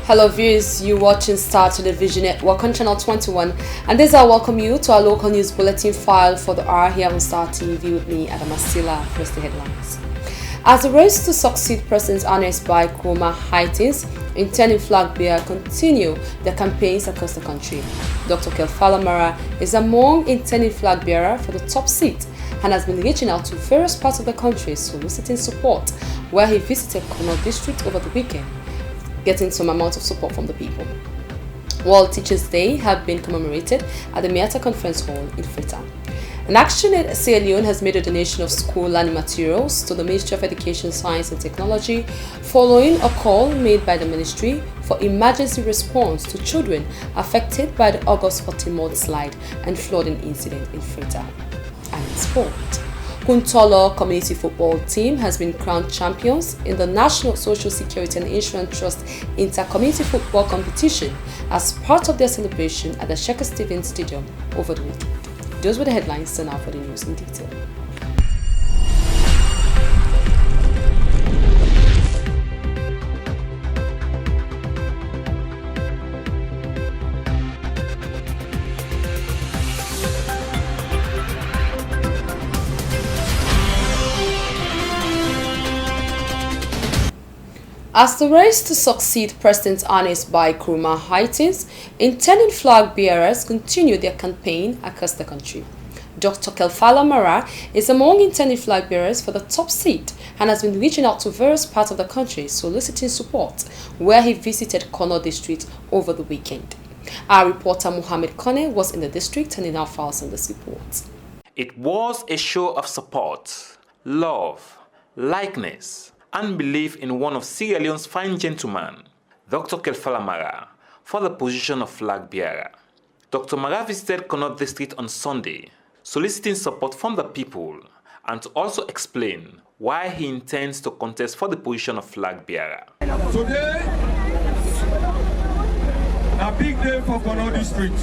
Hello viewers, you watching Star Television Network on channel 21, and this I welcome you to our local news bulletin file for the hour here on Star TV with me, Adamasila. First the headlines. As the race to succeed President Ernest Bai Koroma heightens, intending flag bearers continue their campaigns across the country. Dr. Kelfala Mara is among intending flag bearers for the top seat and has been reaching out to various parts of the country soliciting support, where he visited Kono district over the weekend, getting some amount of support from the people. World Teachers Day have been commemorated at the Miata Conference Hall in Freetown. An Action Aid Sierra Leone has made a donation of school learning materials to the Ministry of Education, Science and Technology following a call made by the ministry for emergency response to children affected by the August 14 mudslide and flooding incident in Freetown. And in sport, Kuntolo Community Football Team has been crowned champions in the National Social Security and Insurance Trust Inter-Community Football Competition as part of their celebration at the Sheikh Stevens Stadium over the weekend. Those were the headlines, so now for the news in detail. As the race to succeed President Ernest Bai Koroma heightens, intending flag bearers continue their campaign across the country. Dr. Kelfala Mara is among intending flag bearers for the top seat and has been reaching out to various parts of the country soliciting support, where he visited Kono district over the weekend. Our reporter Mohammed Kone was in the district and he now files on this report. It was a show of support, love, likeness, and belief in one of Sierra Leone's fine gentlemen, Dr. Kelfala Mara, for the position of flag bearer. Dr. Mara visited Kono district on Sunday, soliciting support from the people and to also explain why he intends to contest for the position of flag bearer. Today, a big day for Kono district.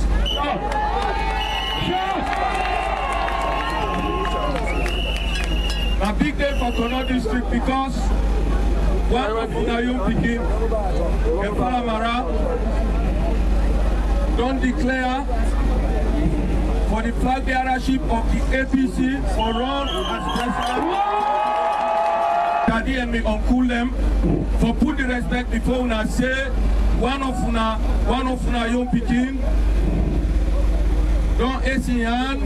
A big day for Kono district because one of the young pikin, Kelfala Mara, don't declare for the flag bearership of the APC or run as president. Daddy and me uncle them for put the respect before una say one of una young pikin don't ASEAN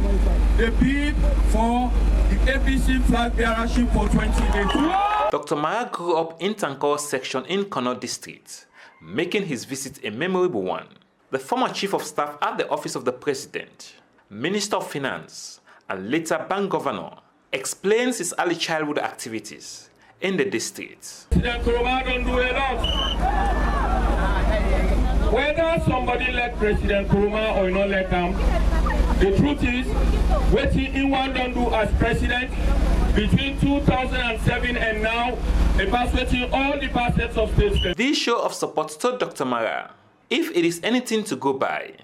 the bid for the APC flag bearership for 2018. Dr. Mara grew up in Tankor section in Kono district, making his visit a memorable one. The former chief of staff at the office of the president, minister of finance, and later bank governor, explains his early childhood activities in the district. President Koroma don't do a lot. Whether somebody let President Koroma or not let him, the truth is, what he one don't do as president between 2007 and now, about switching all the facets of state. This show of support told Dr. Mara, if it is anything to go by,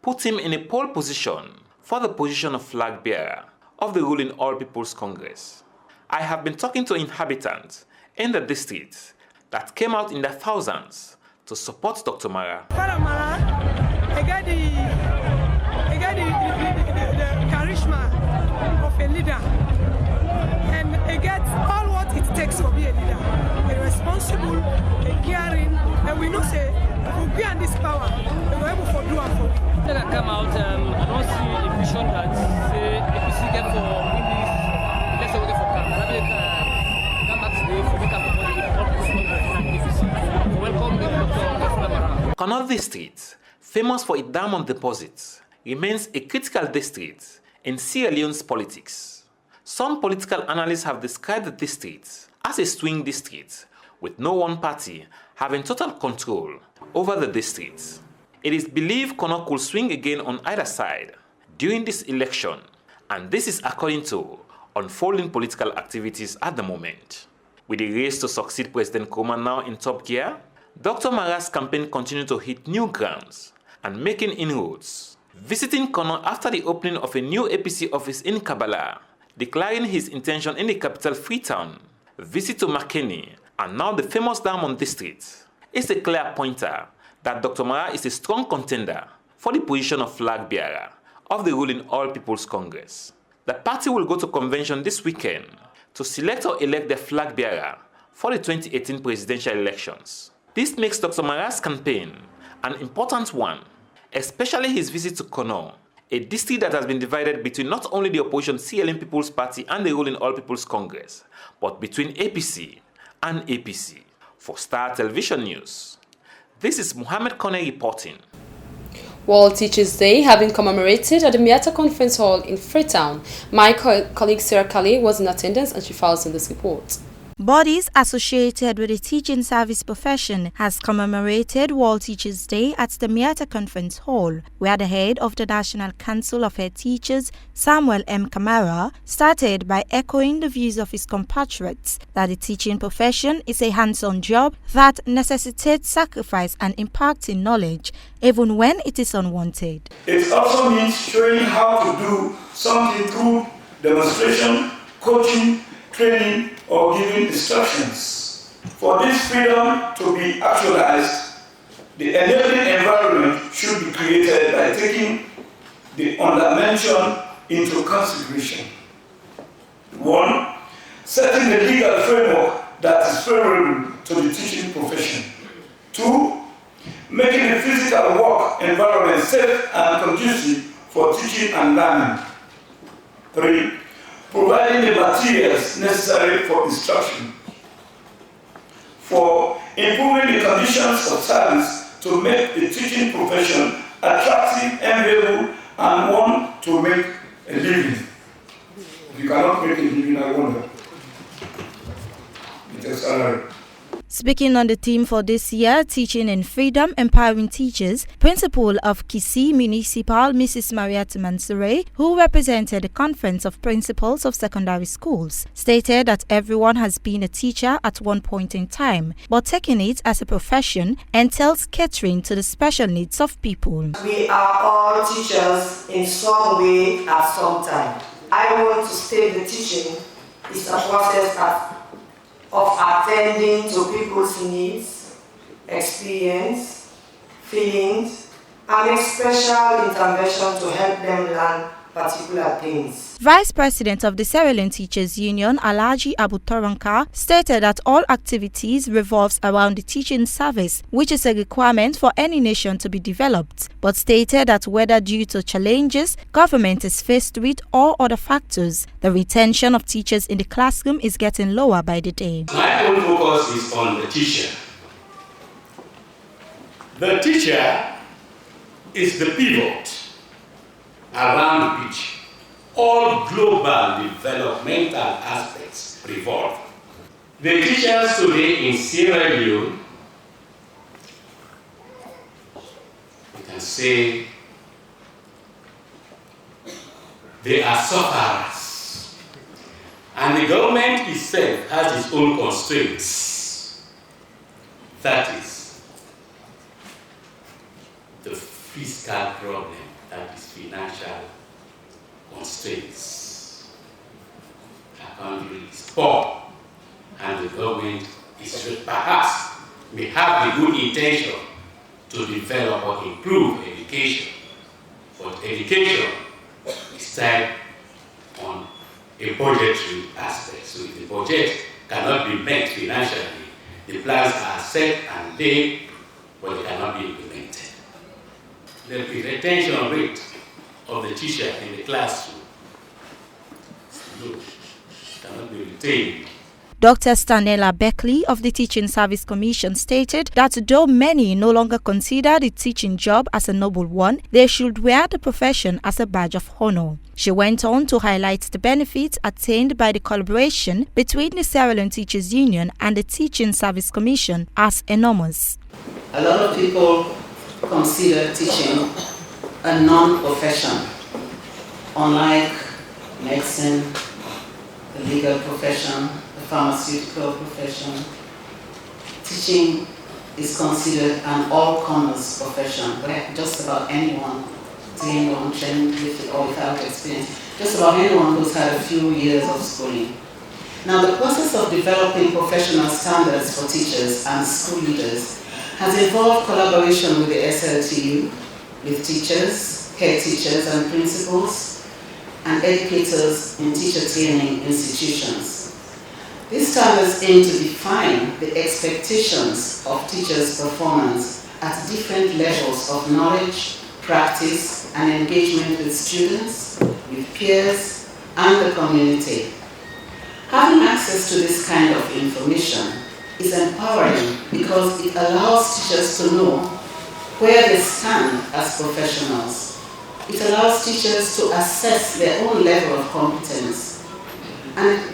put him in a pole position for the position of flag bearer of the ruling All People's Congress. I have been talking to inhabitants in the district that came out in their thousands to support Dr. Mara. I got the charisma of a leader, and I get all what it takes to be a leader. A responsible, a caring, and we know say if we be on this power, we are able to do it for. When I come out, I don't see a vision that say APC get for win this, let's say we get for come. I come back today for make up for APC. Welcome Dr. Kelfala Mara. Kono district, famous for its diamond deposits, remains a critical district in Sierra Leone's politics. Some political analysts have described the district as a swing district, with no one party having total control over the district. It is believed Kono could swing again on either side during this election, and this is according to unfolding political activities at the moment. With the race to succeed President Koroma now in top gear, Dr. Mara's campaign continued to hit new grounds and making inroads, visiting Kono after the opening of a new APC office in Kabbalah, declaring his intention in the capital Freetown, visit to Makeni, and now the famous Diamond District, is a clear pointer that Dr. Mara is a strong contender for the position of flag bearer of the ruling All People's Congress. The party will go to convention this weekend to select or elect their flag bearer for the 2018 presidential elections. This makes Dr. Mara's campaign an important one, especially his visit to Kono, a district that has been divided between not only the opposition CLM People's Party and the ruling All People's Congress, but between APC and APC. For Star Television News, this is Mohammed Kone reporting. World Teachers Day have been commemorated at the Miata Conference Hall in Freetown. My colleague Sarah Kali was in attendance and she files in this report. Bodies associated with the teaching service profession has commemorated World Teachers Day at the Miata Conference Hall, where the head of the National Council of Head Teachers, Samuel M. Kamara, started by echoing the views of his compatriots that the teaching profession is a hands-on job that necessitates sacrifice and imparting knowledge, even when it is unwanted. It also means showing how to do something through demonstration, coaching, training, or giving instructions. For this freedom to be actualized, the enabling environment should be created by taking the undermentioned into consideration. 1. Setting the legal framework that is favorable to the teaching profession. 2. Making the physical work environment safe and conducive for teaching and learning. 3. Providing the materials necessary for instruction. 4. Improving the conditions of service to make the teaching profession attractive, enviable, and one to make a living. If you cannot make a living, I wonder. It's a salary. Speaking on the theme for this year, Teaching in Freedom, Empowering Teachers, Principal of Kisi Municipal, Mrs. Mariette Mansoure, who represented the Conference of Principals of Secondary Schools, stated that everyone has been a teacher at one point in time, but taking it as a profession entails catering to the special needs of people. We are all teachers in some way at some time. I want to state the teaching is a process of attending to people's needs, experience, feelings, and make special intervention to help them learn particular things. Vice President of the Sierra Leone Teachers Union, Alhaji Abu Toronka, stated that all activities revolves around the teaching service, which is a requirement for any nation to be developed, but stated that whether due to challenges government is faced with or other factors, the retention of teachers in the classroom is getting lower by the day. My own focus is on the teacher. The teacher is the pivot around which all global developmental aspects revolve. The teachers today in Sierra Leone, you can say, they are sufferers. And the government itself has its own constraints. That is the fiscal problem. That is financial constraints. Our country is poor, and the government is perhaps may have the good intention to develop or improve education, but education is tied on a budgetary aspect. So if the budget cannot be met financially, the plans are set and laid, but they cannot be implemented. The retention rate of the teacher in the classroom cannot be retained. Dr. Stanella Beckley of the Teaching Service Commission stated that though many no longer consider the teaching job as a noble one, they should wear the profession as a badge of honor. She went on to highlight the benefits attained by the collaboration between the Sierra Leone Teachers Union and the Teaching Service Commission as enormous. A lot of people consider teaching a non-profession, unlike medicine, the legal profession, the pharmaceutical profession. Teaching is considered an all-comers profession, where just about anyone, trained with or without experience, just about anyone who's had a few years of schooling. Now, the process of developing professional standards for teachers and school leaders has involved collaboration with the SLTU, with teachers, head teachers and principals, and educators in teacher training institutions. These standards aim to define the expectations of teachers' performance at different levels of knowledge, practice, and engagement with students, with peers, and the community. Having access to this kind of information is empowering because it allows teachers to know where they stand as professionals. It allows teachers to assess their own level of competence, and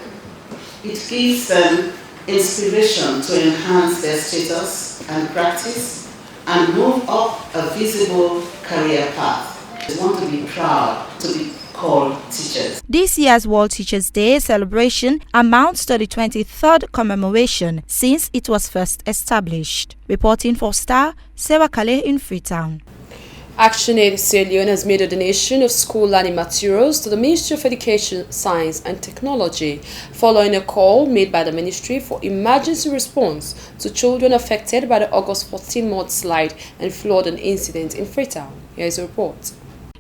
it gives them inspiration to enhance their status and practice and move up a visible career path. They want to be proud to be called teachers. This year's World Teachers' Day celebration amounts to the 23rd commemoration since it was first established. Reporting for Star, Sarah Kale in Freetown. ActionAid Sierra Leone has made a donation of school learning materials to the Ministry of Education, Science and Technology following a call made by the ministry for emergency response to children affected by the August 14 mudslide and flooding incident in Freetown. Here is a report.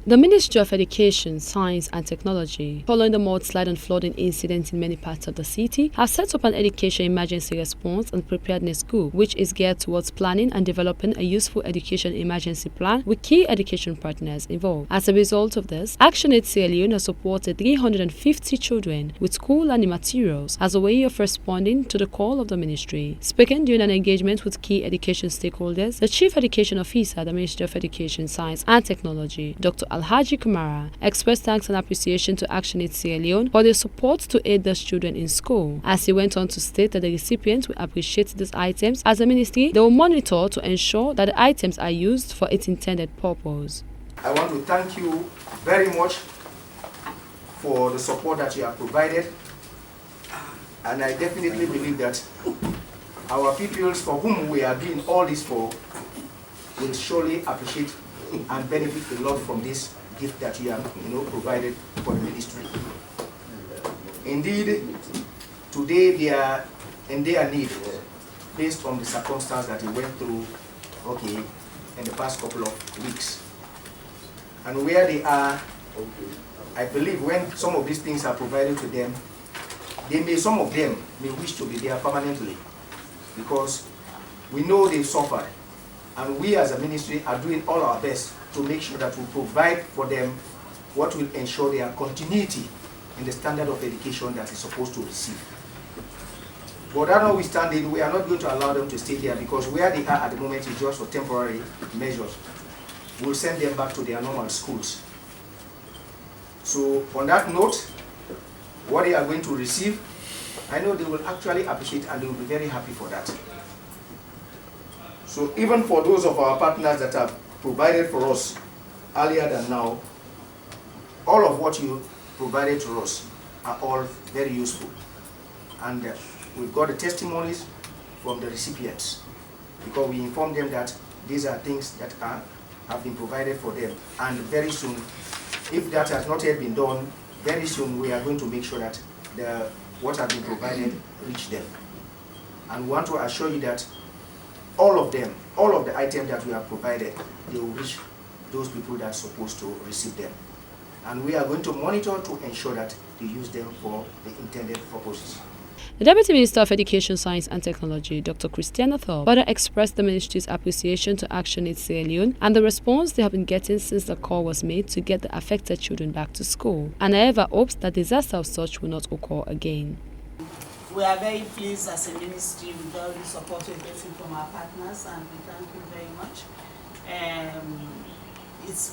The Ministry of Education, Science and Technology, following the mudslide and flooding incident in many parts of the city, have set up an education emergency response and preparedness group, which is geared towards planning and developing a useful education emergency plan with key education partners involved. As a result of this, ActionAid Sierra Leone has supported 350 children with school learning materials as a way of responding to the call of the ministry. Speaking during an engagement with key education stakeholders, the Chief Education Officer at the Ministry of Education, Science and Technology, Dr. Alhaji Kumara, expressed thanks and appreciation to ActionAid Sierra Leone for their support to aid those children in school. As he went on to state that the recipients will appreciate these items, as a ministry, they will monitor to ensure that the items are used for its intended purpose. I want to thank you very much for the support that you have provided, and I definitely believe that our peoples for whom we are doing all this for will surely appreciate and benefit a lot from this gift that you have provided for the ministry. Indeed, today they are in their need based on the circumstance that they went through in the past couple of weeks. And where they are, I believe when some of these things are provided to them, some of them may wish to be there permanently, because we know they've suffered. And we as a ministry are doing all our best to make sure that we provide for them what will ensure their continuity in the standard of education that is supposed to receive. But that notwithstanding, we are not going to allow them to stay here, because where they are at the moment is just for temporary measures. We'll send them back to their normal schools. So on that note, what they are going to receive, I know they will actually appreciate and they will be very happy for that. So even for those of our partners that have provided for us earlier than now, all of what you provided to us are all very useful. And we've got the testimonies from the recipients, because we informed them that these are things that have been provided for them. And very soon, if that has not yet been done, very soon we are going to make sure that what has been provided reach them. And we want to assure you that all of them, all of the items that we have provided, they will reach those people that are supposed to receive them. And we are going to monitor to ensure that they use them for the intended purposes. The Deputy Minister of Education, Science and Technology, Dr. Christiana Thorpe, further expressed the ministry's appreciation to ActionAid Sierra Leone and the response they have been getting since the call was made to get the affected children back to school, and however hopes that disaster of such will not occur again. We are very pleased as a ministry with all the support we're getting from our partners, and we thank you very much.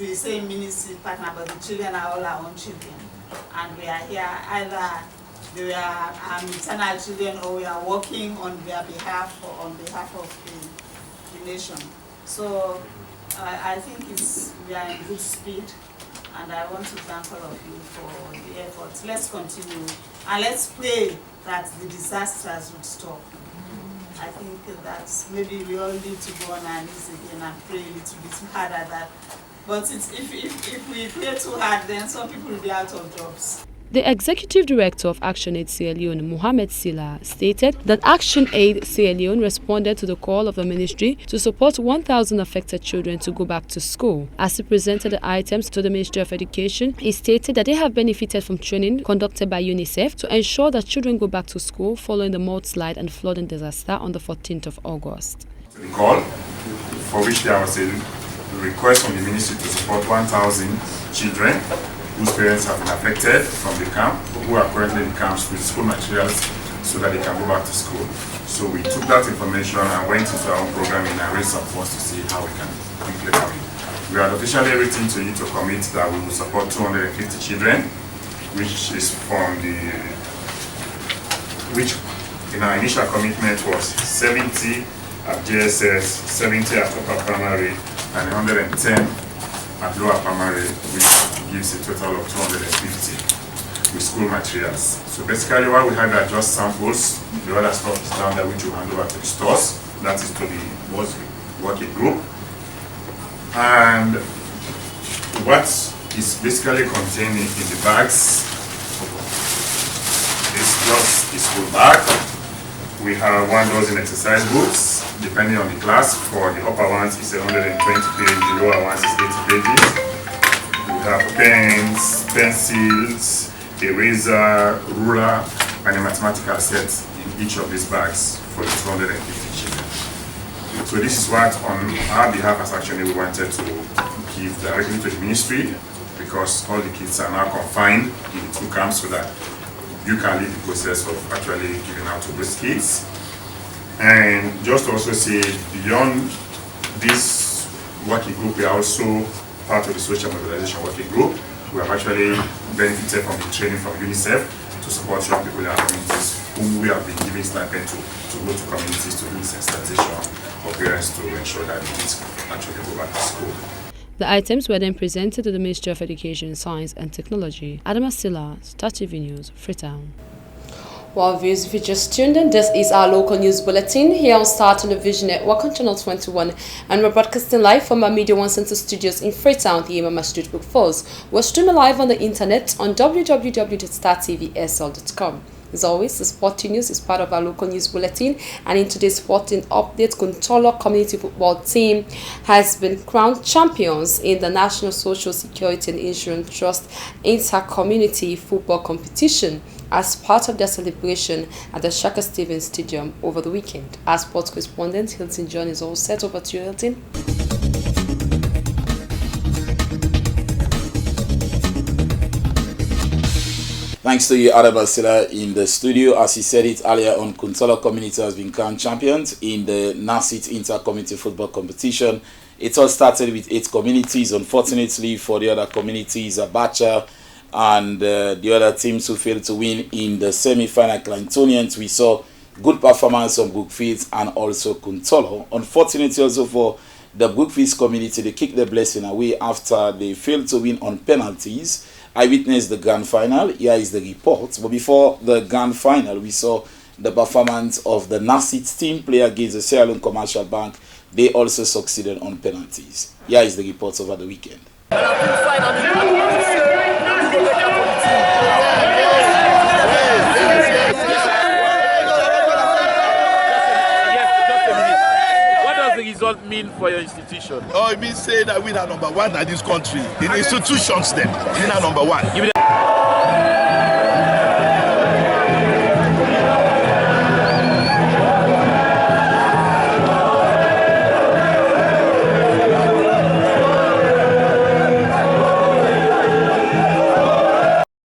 We say ministry partner, but the children are all our own children. And we are here, either they are our maternal children or we are working on their behalf or on behalf of the nation. So I think we are in good speed, and I want to thank all of you for the efforts. Let's continue, and let's pray that the disasters would stop. I think that maybe we all need to go on our knees again and pray a little bit harder. But if we pray too hard, then some people will be out of jobs. The Executive Director of ActionAid Sierra Leone, Mohamed Silla, stated that ActionAid Sierra Leone responded to the call of the ministry to support 1,000 affected children to go back to school. As he presented the items to the Ministry of Education, he stated that they have benefited from training conducted by UNICEF to ensure that children go back to school following the mudslide and flooding disaster on the 14th of August. The call, for which there was a request from the ministry to support 1,000 children whose parents have been affected from the camp, who are currently in camps with school materials so that they can go back to school. So we took that information and went into our own program and raised some funds to see how we can implement it. We had officially written to you to commit that we will support 250 children, which is from which in our initial commitment was 70 at JSS, 70 at upper primary, and 110 at lower primary, which gives a total of 250 with school materials. So basically what we had are just samples. The other stuff is down there which we hand over to the stores. That is to the working group. And what is basically contained in the bags is just a school bag. We have 1 dozen exercise books, depending on the class. For the upper ones, it's 120 pages, the lower ones is 80 pages. We have pens, pencils, eraser, ruler, and a mathematical set in each of these bags for the 250 children. So this is what, on our behalf as ActionAid, we wanted to give directly to the ministry, because all the kids are now confined in 2 camps so that you can lead the process of actually giving out to those kids. And just to also say, beyond this working group, we are also part of the social mobilization working group. We have actually benefited from the training from UNICEF to support young people in our communities, whom we have been giving stipend to go to communities to do sensitization for parents to ensure that the kids actually go back to school. The items were then presented to the Ministry of Education, Science and Technology. Adama Silla, Star TV News, Freetown. Well, viewers, if you just tuned in, this is our local news bulletin here on Star Television Network on Channel 21, and we're broadcasting live from our Media One Center studios in Freetown, the Imama Street, Book Falls. We're streaming live on the internet on www.startvsl.com. As always, the sporting news is part of our local news bulletin, and in today's sporting update, Kuntolo Community Football Team has been crowned champions in the National Social Security and Insurance Trust Inter-Community Football Competition as part of their celebration at the Shaka Stevens Stadium over the weekend. Our sports correspondent Hilton John is all set. Over to you, Hilton. Thanks to you, Adama Silla, in the studio. As he said it earlier on, Kuntolo Community has been crowned champions in the NASIT Inter-Community Football Competition. It all started with 8 communities. Unfortunately for the other communities, Abacha and the other teams who failed to win in the semi-final Clintonians, we saw good performance on Brookfields and also Kuntolo. Unfortunately also for the Brookfields community, they kicked the blessing away after they failed to win on penalties. I witnessed the grand final. Here is the report. But before the grand final, we saw the performance of the NASIT team play against the Sierra Leone Commercial Bank. They also succeeded on penalties. Here is the report over the weekend. Result mean for your institution? Oh, it means say that we are number 1 in this country. In institutions then, we are number 1.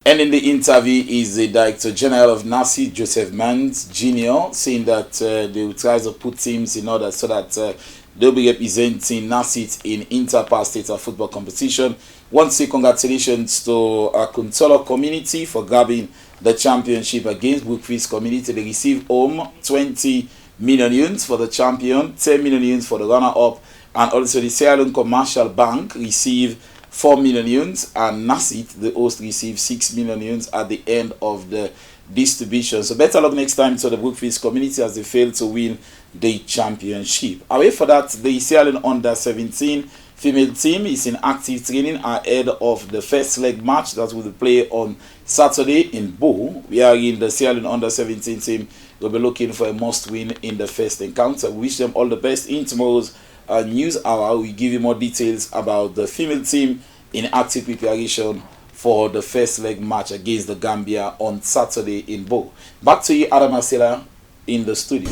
And in the interview is the Director General of NASIT, Joseph Mans Jr., saying that they will try to put teams in order so that they'll be representing NASIT in inter-state football competition. Want to say congratulations to our Kuntolo community for grabbing the championship against Brookfields community. They received home 20 million units for the champion, 10 million units for the runner-up, and also the Sierra Leone Commercial Bank received 4 million units, and NASIT, the host, received 6 million units at the end of the distribution. So better luck next time to the Brookfields community as they fail to win the championship. Away for that, the Sierra Leone Under-17 female team is in active training ahead of the first leg match that will play on Saturday in Bo. We are in the Sierra Leone under-17 team. We'll be looking for a must-win in the first encounter. We wish them all the best. In tomorrow's news hour, we give you more details about the female team in active preparation for the first leg match against the Gambia on Saturday in Bo. Back to you, Adam Asela, in the studio.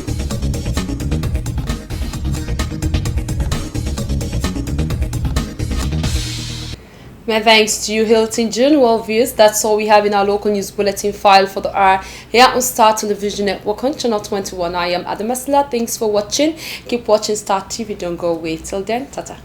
My thanks to you, Hilton June. Well, viewers, that's all we have in our local news bulletin file for the hour here on Star Television Network on Channel 21. I am Adam Asela. Thanks for watching. Keep watching Star TV. Don't go away. Till then, tata.